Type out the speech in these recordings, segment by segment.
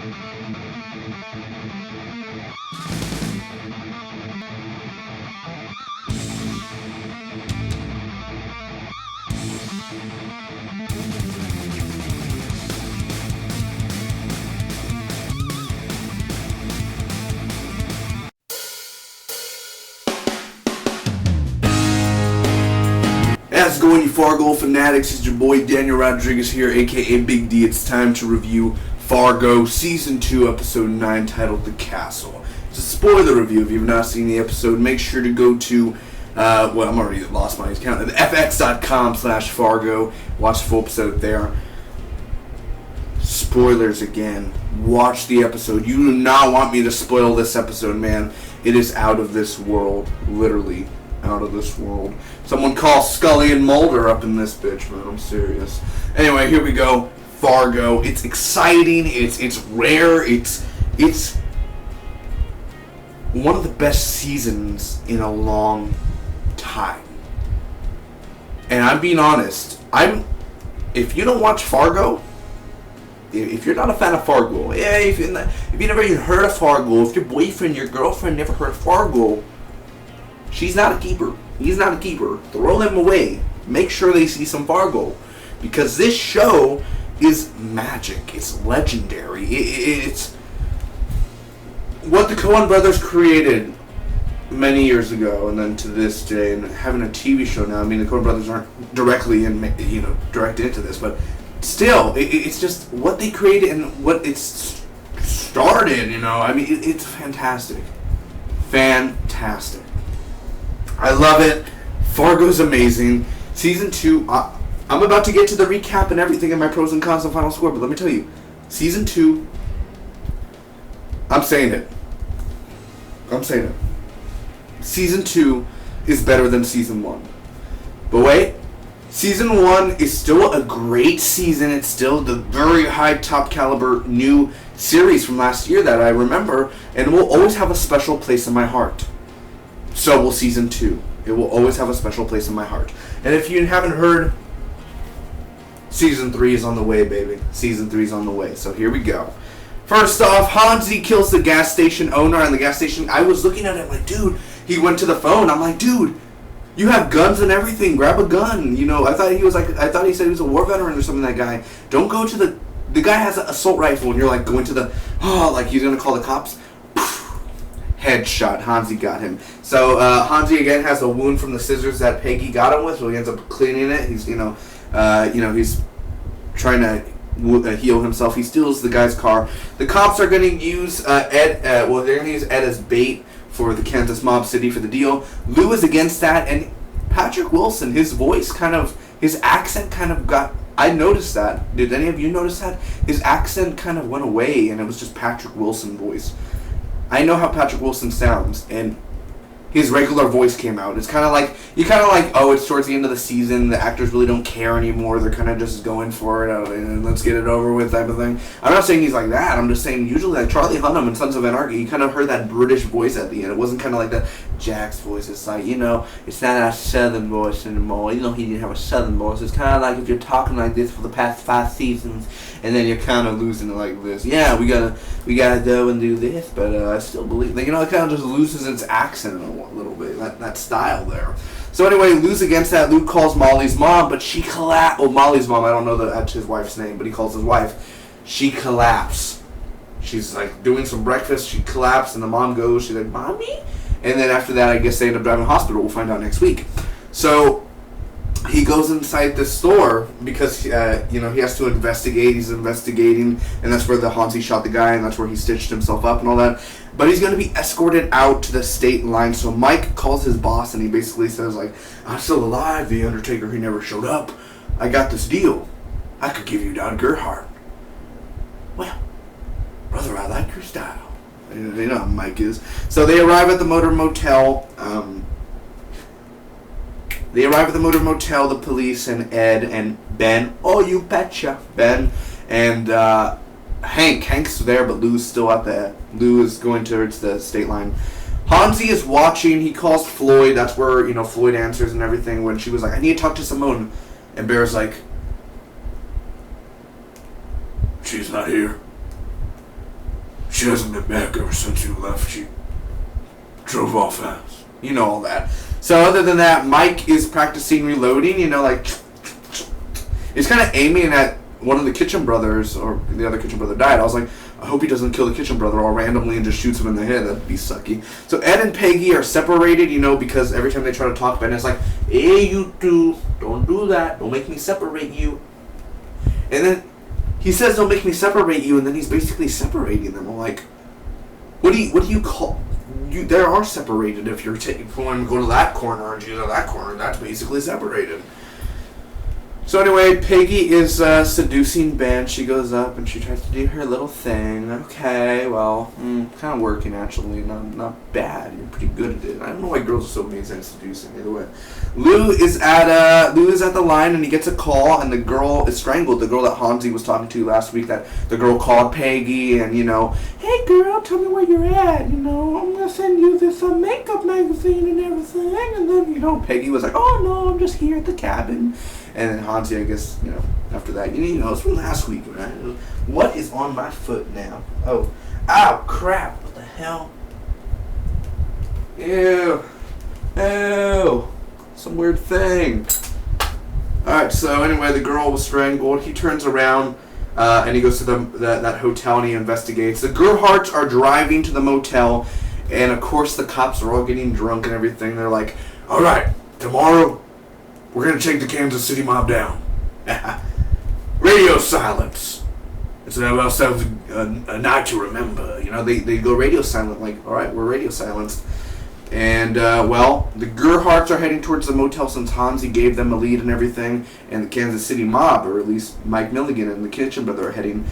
How's it going, you Fargo fanatics? It's your boy Daniel Rodriguez here, aka Big D. It's time to review Fargo Season 2, Episode 9, titled The Castle. It's a spoiler review. If you've not seen the episode, make sure to go to, I'm already lost my account, fx.com/Fargo. Watch the full episode there. Spoilers again. Watch the episode. You do not want me to spoil this episode, man. It is out of this world. Literally out of this world. Someone call Scully and Mulder up in this bitch, man. I'm serious. Anyway, here we go. Fargo. It's exciting. It's rare. It's one of the best seasons in a long time. And I'm being honest. If you don't watch Fargo, if you're not a fan of Fargo, if you never even heard of Fargo, if your boyfriend, your girlfriend never heard of Fargo, she's not a keeper. He's not a keeper. Throw them away. Make sure they see some Fargo. Because this show is magic. It's legendary. It's what the Coen brothers created many years ago, and then to this day, and having a TV show now. I mean, the Coen brothers aren't directly directed into this, but still, it's just what they created and what it's started. I mean, it's fantastic. Fantastic. I love it. Fargo's amazing. Season 2, I'm about to get to the recap and everything and my pros and cons and final score, but let me tell you, Season 2, I'm saying it. Season 2 is better than Season 1. But wait, Season 1 is still a great season. It's still the very high top caliber new series from last year that I remember, and will always have a special place in my heart. So will Season 2. It will always have a special place in my heart. And if you haven't heard, Season 3 is on the way, baby. Season 3 is on the way. So here we go. First off, Hansie kills the gas station owner. And the gas station, I was looking at it like, dude, he went to the phone. I'm like, dude, you have guns and everything. Grab a gun. I thought he said he was a war veteran or something, that guy. Don't go to the guy has an assault rifle, and you're like going to like he's going to call the cops. Headshot. Hansie got him. So Hansie again has a wound from the scissors that Peggy got him with, so he ends up cleaning it. He's he's trying to heal himself. He steals the guy's car. The cops are going to use Ed. They're going to use Ed as bait for the Kansas Mob City for the deal. Lou is against that, and Patrick Wilson, his accent kind of got. I noticed that. Did any of you notice that? His accent kind of went away, and it was just Patrick Wilson voice. I know how Patrick Wilson sounds, and his regular voice came out. It's kind of like, it's towards the end of the season, the actors really don't care anymore, they're kind of just going for it, and let's get it over with type of thing. I'm not saying he's like that, I'm just saying usually like Charlie Hunnam in Sons of Anarchy, you kind of heard that British voice at the end. It wasn't kind of like that Jack's voice. It's like, it's not a southern voice anymore. He didn't have a southern voice. It's kind of like if you're talking like this for the past 5 seasons, and then you're kind of losing it like this. Yeah, we gotta go and do this, but I still believe, it kind of just loses its accent a little bit, that style there. So anyway, Lou's against that. Lou calls Molly's mom, but she collapsed. Oh, Molly's mom, I don't know that's his wife's name, but he calls his wife. She collapsed. She's like doing some breakfast, she collapsed, and the mom goes, she's like, Mommy? And then after that, I guess they end up driving to the hospital. We'll find out next week. So he goes inside the store because he has to investigate. He's investigating, and that's where the Hansie shot the guy, and that's where he stitched himself up and all that. But he's going to be escorted out to the state line. So Mike calls his boss, and he basically says, like, I'm still alive, the Undertaker, he never showed up. I got this deal. I could give you Don Gerhardt. Well, brother, I like your style. You know how Mike is. So they arrive at the motor motel. The police and Ed and Ben. Oh, you betcha. Ben and Hank's there, but Lou's still out there. Lou is going towards the state line. Hansie is watching. He calls Floyd. That's where, Floyd answers and everything. When she was like, I need to talk to Simone. And Bear's like, she's not here. She hasn't been back ever since you left. She drove off fast. You know all that. So other than that, Mike is practicing reloading, like... He's kind of aiming at one of the Kitchen brothers, or the other Kitchen brother died. I was like, I hope he doesn't kill the Kitchen brother all randomly and just shoots him in the head. That'd be sucky. So Ed and Peggy are separated, because every time they try to talk, Ben is like, hey, you two, don't do that. Don't make me separate you. And then he says, don't make me separate you, and then he's basically separating them. I'm like, what do you call... They are separated if you're going to go to that corner and you go to that corner. That's basically separated. So anyway, Peggy is seducing Ben. She goes up and she tries to do her little thing. Okay, well, kind of working actually. Not bad. You're pretty good at it. I don't know why girls are so amazing at seducing. Either way, Lou is at the line and he gets a call and the girl is strangled. The girl that Hansie was talking to last week. That the girl called Peggy and hey girl, tell me where you're at. I'm gonna send you this makeup magazine and everything. And then Peggy was like, oh no, I'm just here at the cabin. And then Hansie, I guess, after that, it's from last week, right? What is on my foot now? Oh, ow, crap, what the hell? Ew, some weird thing. Alright, so anyway, the girl was strangled. He turns around, and he goes to that hotel and he investigates. The Gerhardts are driving to the motel, and of course the cops are all getting drunk and everything. They're like, alright, tomorrow, we're going to take the Kansas City mob down. Radio silence. It's ourselves a night to remember. They go radio silent, like, all right, we're radio silenced. And, the Gerhardts are heading towards the motel since Hansie gave them a lead and everything. And the Kansas City mob, or at least Mike Milligan and the Kitchen brother are heading.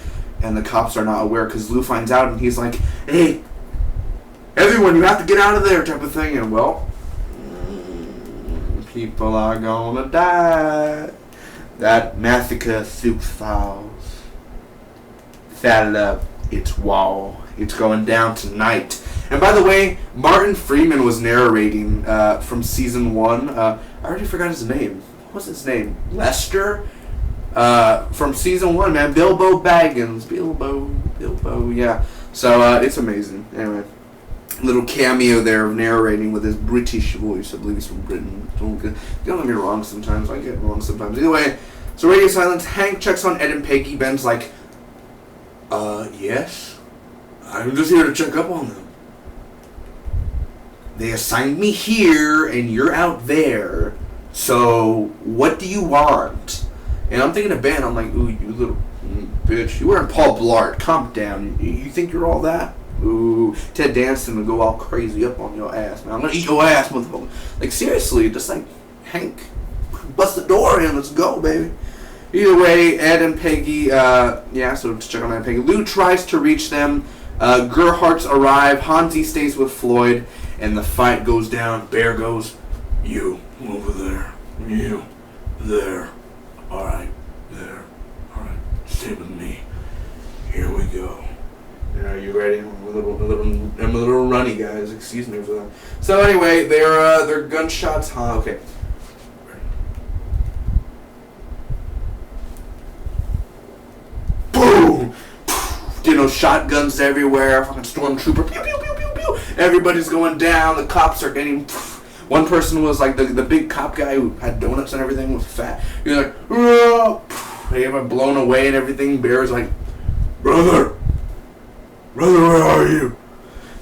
And the cops are not aware because Lou finds out and he's like, hey, everyone, you have to get out of there type of thing. And, people are gonna die. That massacre soup files. Saddle up its wall. It's going down tonight. And by the way, Martin Freeman was narrating from season 1. I already forgot his name. What was his name? Lester? From season 1, man. Bilbo Baggins. Bilbo, yeah. So it's amazing. Anyway. Little cameo there of narrating with his British voice. I believe he's from Britain. Don't get me wrong sometimes. I get wrong sometimes. Either way, so radio silence. Hank checks on Ed and Peggy. Ben's like, yes? I'm just here to check up on them. They assigned me here, and you're out there. So, what do you want? And I'm thinking of Ben. I'm like, ooh, you little bitch. You're wearing Paul Blart. Calm down. You think you're all that? Ooh, Ted Danson will go all crazy up on your ass, man. I'm gonna eat your ass, motherfucker. Like, seriously, just like, Hank, bust the door in, let's go, baby. Either way, Ed and Peggy, so to check on Ed and Peggy. Lou tries to reach them. Gerhardts arrive. Hansie stays with Floyd, and the fight goes down. Bear goes, you, over there. You, there. Alright, there. Alright, stay with me. Here we go. Are you ready? I'm a little runny, guys. Excuse me for that. So anyway, they're gunshots. Okay. Boom! Shotguns everywhere. Fucking stormtrooper. Pew pew pew pew pew. Everybody's going down. The cops are getting. One person was like the big cop guy who had donuts and everything was fat. You're like, they were blown away and everything. Bear's like, brother, where are you?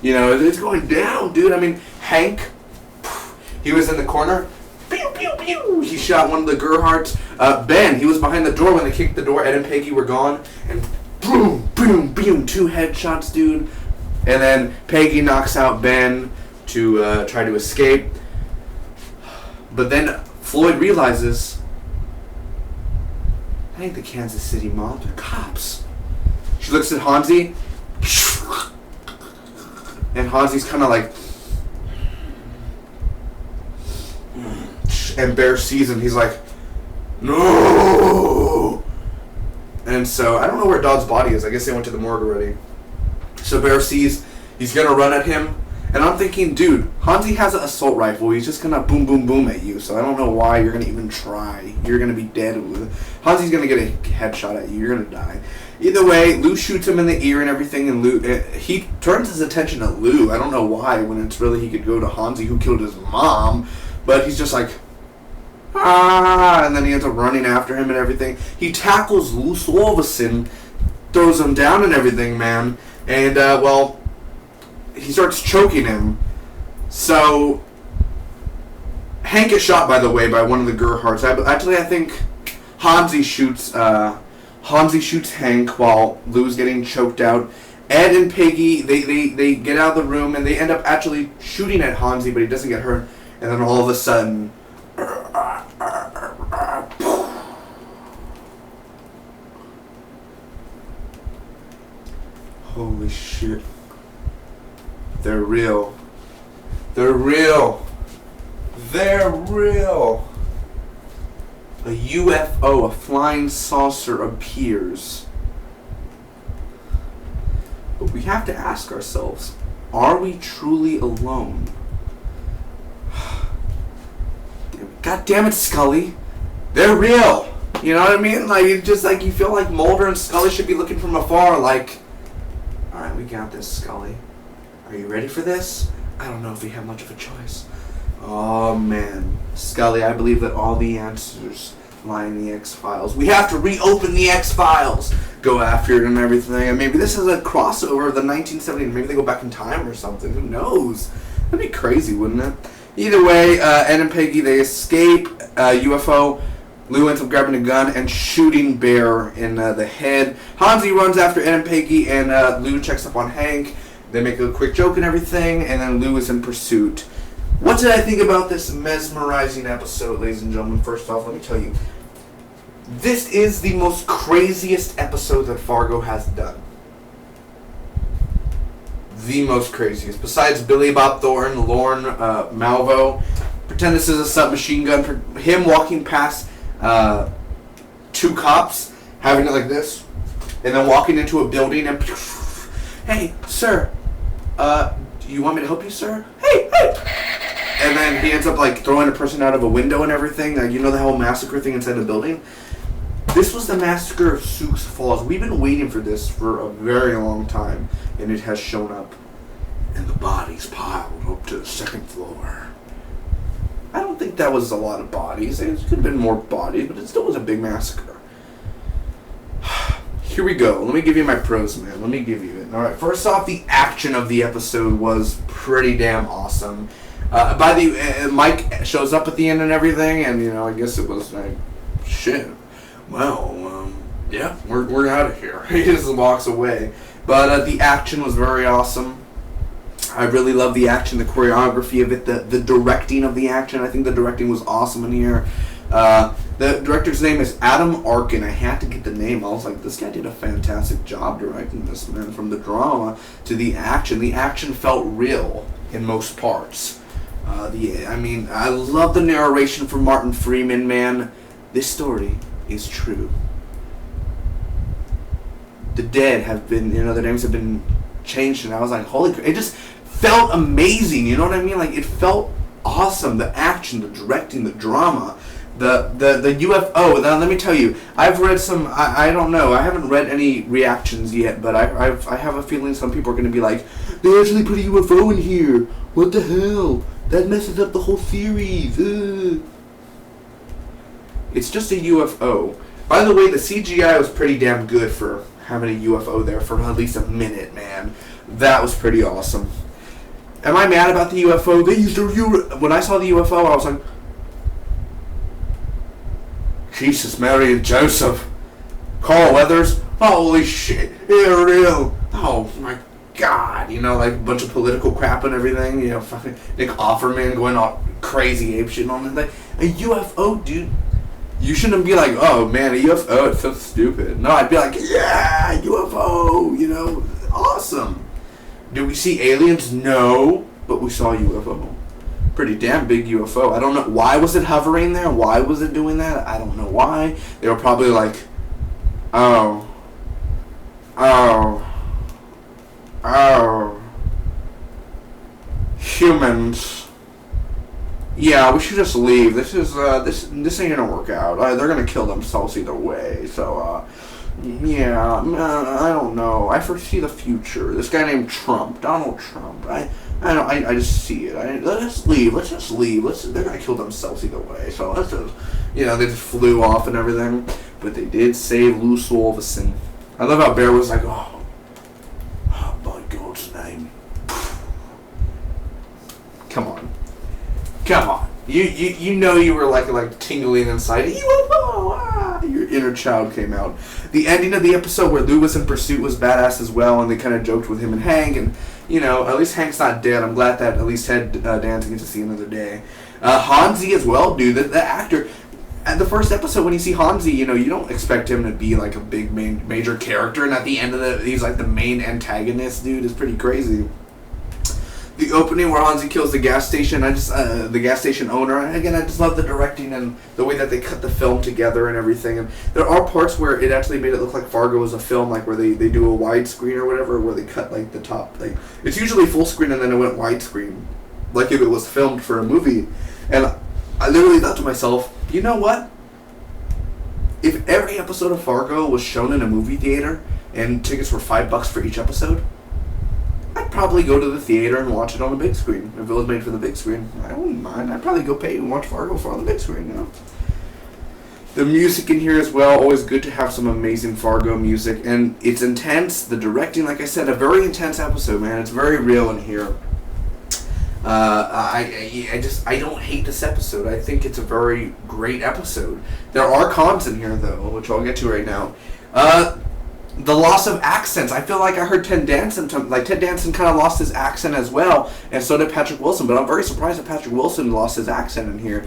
It's going down, dude. I mean, Hank, he was in the corner. Pew, pew, pew. He shot one of the Gerhardts. Ben, he was behind the door when they kicked the door. Ed and Peggy were gone. And boom, boom, boom. 2 headshots, dude. And then Peggy knocks out Ben to try to escape. But then Floyd realizes, that ain't the Kansas City mob. They're cops. She looks at Hansie. And Hansie's kind of like, and Bear sees him. He's like, no. And so I don't know where Dodd's body is. I guess they went to the morgue already. So Bear sees he's gonna run at him, And I'm thinking, dude, Hansie has an assault rifle. He's just gonna boom, boom, boom at you. So I don't know why you're gonna even try. You're gonna be dead. Hansie's gonna get a headshot at you. You're gonna die. Either way, Lou shoots him in the ear and everything, and he turns his attention to Lou. I don't know why, when it's really he could go to Hansie, who killed his mom. But he's just like, and then he ends up running after him and everything. He tackles Lou Solveson, throws him down and everything, man. And, he starts choking him. So, Hank gets shot, by the way, by one of the Gerhardts. Actually, I think Hansie shoots Hank while Lou's getting choked out. Ed and Peggy, they get out of the room, and they end up actually shooting at Hansie, but he doesn't get hurt. And then all of a sudden, holy shit. They're real. They're real. They're real. A UFO, a flying saucer, appears. But we have to ask ourselves, are we truly alone? God damn it, Scully. They're real. You know what I mean? Like, it's just like you feel like Mulder and Scully should be looking from afar like, alright, we got this, Scully. Are you ready for this? I don't know if we have much of a choice. Oh, man. Scully, I believe that all the answers lie in the X-Files. We have to reopen the X-Files. Go after it and everything. And maybe this is a crossover of the 1970s. Maybe they go back in time or something. Who knows? That'd be crazy, wouldn't it? Either way, Ed and Peggy, they escape UFO. Lou ends up grabbing a gun and shooting Bear in the head. Hansie runs after Ed and Peggy, and Lou checks up on Hank. They make a quick joke and everything, and then Lou is in pursuit. What did I think about this mesmerizing episode, ladies and gentlemen? First off, let me tell you, this is the most craziest episode that Fargo has done. The most craziest. Besides Billy Bob Thornton, Lorne Malvo. Pretend this is a submachine gun. Him walking past two cops, having it like this, and then walking into a building and, hey, sir, do you want me to help you, sir? Hey! And then he ends up like throwing a person out of a window and everything. Like, you know the whole massacre thing inside the building? This was the massacre of Sioux Falls. We've been waiting for this for a very long time, and it has shown up. And the bodies piled up to the second floor. I don't think that was a lot of bodies. It could have been more bodies, but it still was a big massacre. Here we go. Let me give you my pros, man. Let me give you it. Alright, first off, the action of the episode was pretty damn awesome. Mike shows up at the end and everything, and, you know, I guess it was like, shit. Well, yeah, we're out of here. He just walks away. But the action was very awesome. I really love the action, the choreography of it, the directing of the action. I think the directing was awesome in here. The director's name is Adam Arkin. I had to get the name. I was like, this guy did a fantastic job directing this, man. From the drama to the action. The action felt real in most parts. I love the narration from Martin Freeman, man. This story is true. The dead have been, their names have been changed, and I was like, holy crap. It just felt amazing, you know what I mean? Like, it felt awesome. The action, the directing, the drama, the UFO. Now, let me tell you, I've read some, I don't know, I haven't read any reactions yet, but I have a feeling some people are going to be like, they actually put a UFO in here. What the hell? That messes up the whole series. It's just a UFO. By the way, the CGI was pretty damn good for having a UFO there for at least a minute, man. That was pretty awesome. Am I mad about the UFO? They used when I saw the UFO, I was like, Jesus, Mary, and Joseph. Carl Weathers. Holy shit, they're real. Oh my God, like a bunch of political crap and everything. Fucking Nick Offerman going all crazy apeshit on it. Like, a UFO, dude. You shouldn't be like, oh man, a UFO, it's so stupid. No, I'd be like, yeah, UFO, awesome. Did we see aliens? No, but we saw a UFO. Pretty damn big UFO. I don't know, why was it hovering there? Why was it doing that? I don't know why. They were probably like, oh. humans. Yeah, we should just leave. This ain't gonna work out. They're gonna kill themselves either way. So, yeah, I don't know. I foresee the future. This guy named Trump, Donald Trump. I just see it. Let's leave. Let's just leave. They're gonna kill themselves either way. So let's just, they just flew off and everything. But they did save Lou Solverson. I love how Bear was like, oh by God's name. Come on. You were like tingling inside. UFO! Your inner child came out. The ending of the episode where Lou was in pursuit was badass as well, and they kind of joked with him and Hank, and at least Hank's not dead. I'm glad that at least Ted Danson gets to see another day. Hansie as well, dude. The actor. At the first episode, when you see Hansie, you don't expect him to be like a big major character, and at the end of he's like the main antagonist, dude. It's pretty crazy. The opening where Hansie kills the gas station, the gas station owner. And again, I just love the directing and the way that they cut the film together and everything. And there are parts where it actually made it look like Fargo was a film, like where they do a widescreen or whatever, where they cut like the top. Like it's usually full screen and then it went widescreen, like if it was filmed for a movie. And I literally thought to myself, you know what? If every episode of Fargo was shown in a movie theater and tickets were $5 for each episode, I'd probably go to the theater and watch it on the big screen. If it was made for the big screen, I wouldn't mind. I'd probably go pay and watch Fargo on the big screen, The music in here as well, always good to have some amazing Fargo music. And it's intense. The directing, like I said, a very intense episode, man. It's very real in here. I don't hate this episode. I think it's a very great episode. There are cons in here, though, which I'll get to right now. The loss of accents. I feel like I heard Ted Danson kind of lost his accent as well, and so did Patrick Wilson. But I'm very surprised that Patrick Wilson lost his accent in here,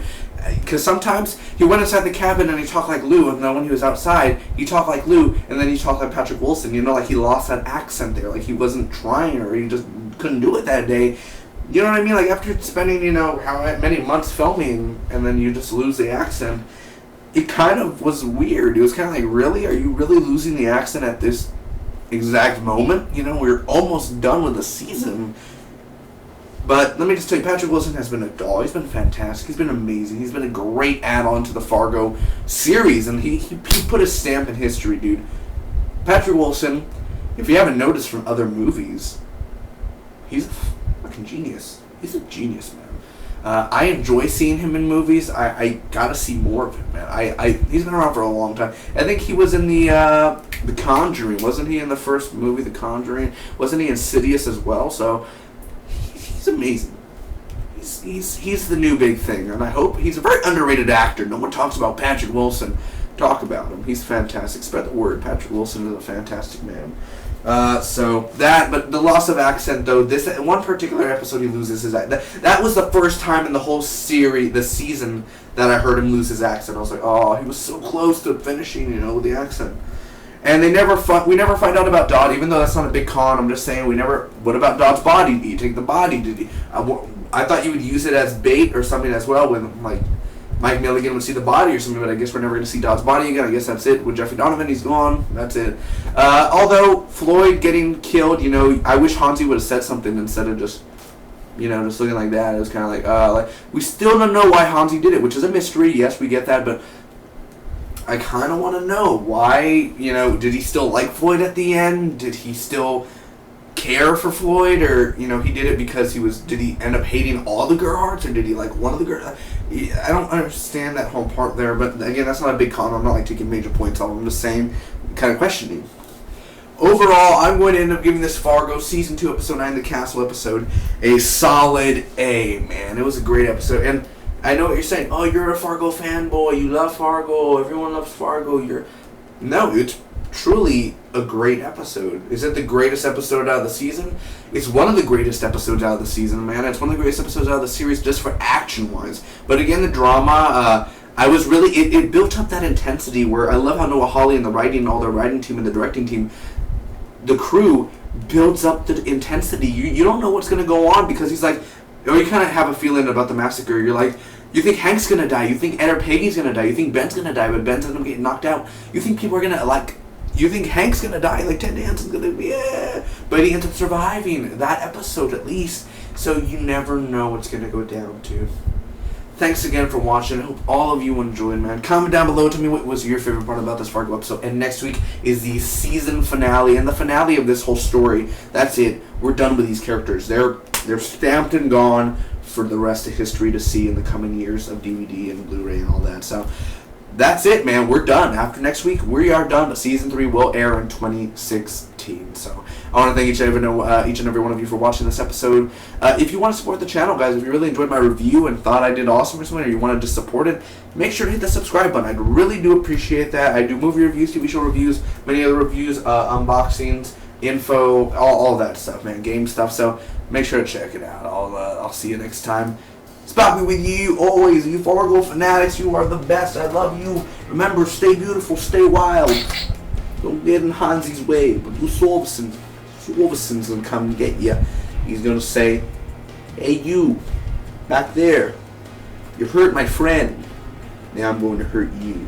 because sometimes he went inside the cabin and he talked like Lou, and then when he was outside, he talked like Lou, and then he talked like Patrick Wilson. Like he lost that accent there, like he wasn't trying, or he just couldn't do it that day. You know what I mean? Like after spending how many months filming, and then you just lose the accent. It kind of was weird. It was kind of like, really? Are you really losing the accent at this exact moment? We're almost done with the season. But let me just tell you, Patrick Wilson has been a doll. He's been fantastic. He's been amazing. He's been a great add-on to the Fargo series. And he put a stamp in history, dude. Patrick Wilson, if you haven't noticed from other movies, he's a fucking genius. He's a genius, man. I enjoy seeing him in movies. I gotta see more of him, man. He's been around for a long time. I think he was in the Conjuring. Wasn't he in the first movie, The Conjuring? Wasn't he Insidious as well? So he's amazing. He's the new big thing, and I hope he's a very underrated actor. No one talks about Patrick Wilson. Talk about him. He's fantastic. Spread the word. Patrick Wilson is a fantastic man. But the loss of accent, though, this one particular episode he loses his accent. That was the first time in the whole series, the season, that I heard him lose his accent. I was like, oh, he was so close to finishing, with the accent. And we never find out about Dodd, even though that's not a big con. I'm just saying, what about Dodd's body? Did he take the body? Did he? I thought you would use it as bait or something as well when, like, Mike Milligan would see the body or something, but I guess we're never going to see Dodd's body again. I guess that's it. With Jeffrey Donovan, he's gone. That's it. Although Floyd getting killed, I wish Hansie would have said something instead of just looking like that. It was kind of like we still don't know why Hansie did it, which is a mystery. Yes, we get that, but I kind of want to know why. Did he still like Floyd at the end? Did he still care for Floyd, or he did it because did he end up hating all the Gerhardts, or did he like one of the Gerhardts? I don't understand that whole part there, but again, that's not a big con. I'm not like taking major points on it. I'm just saying, kind of questioning. Overall, I'm going to end up giving this Fargo Season 2, Episode 9, the Castle episode, a solid A, man. It was a great episode, and I know what you're saying. Oh, you're a Fargo fanboy. You love Fargo. Everyone loves Fargo. No, it's truly a great episode. Is it the greatest episode out of the season? It's one of the greatest episodes out of the season, man. It's one of the greatest episodes out of the series just for action-wise. But again, the drama, it built up that intensity where I love how Noah Hawley and all their writing team and the directing team, the crew builds up the intensity. You don't know what's going to go on because he's like, you kind of have a feeling about the massacre. You're like, you think Hank's going to die. You think Ed or Peggy's going to die. You think Ben's going to die, but Ben's going to get knocked out. You think people are going to, you think Hank's going to die, like Ted Danson's going to be, but he ends up surviving. That episode, at least, So you never know what's going to go down to. Thanks again for watching. I hope all of you enjoyed, man. Comment down below. Tell me what was your favorite part about this Fargo episode. And next week is the season finale and the finale of this whole story. That's it. We're done with these characters. They're stamped and gone for the rest of history to see in the coming years of DVD and Blu-ray and all that. So that's it, man. We're done. After next week, we are done. But season 3 will air in 2016. So I want to thank each and every one of you for watching this episode. If you want to support the channel, guys, if you really enjoyed my review and thought I did awesome or something, or you wanted to support it, make sure to hit the subscribe button. I really do appreciate that. I do movie reviews, TV show reviews, many other reviews, unboxings, info, all that stuff, man, game stuff. So make sure to check it out. I'll see you next time. It's Bobby with you always. You Fargo fanatics, you are the best. I love you. Remember, stay beautiful, stay wild. Don't get in Hansie's way, but you Solverson's gonna come and get you. He's gonna say, "Hey, you back there, you hurt my friend. Now I'm going to hurt you."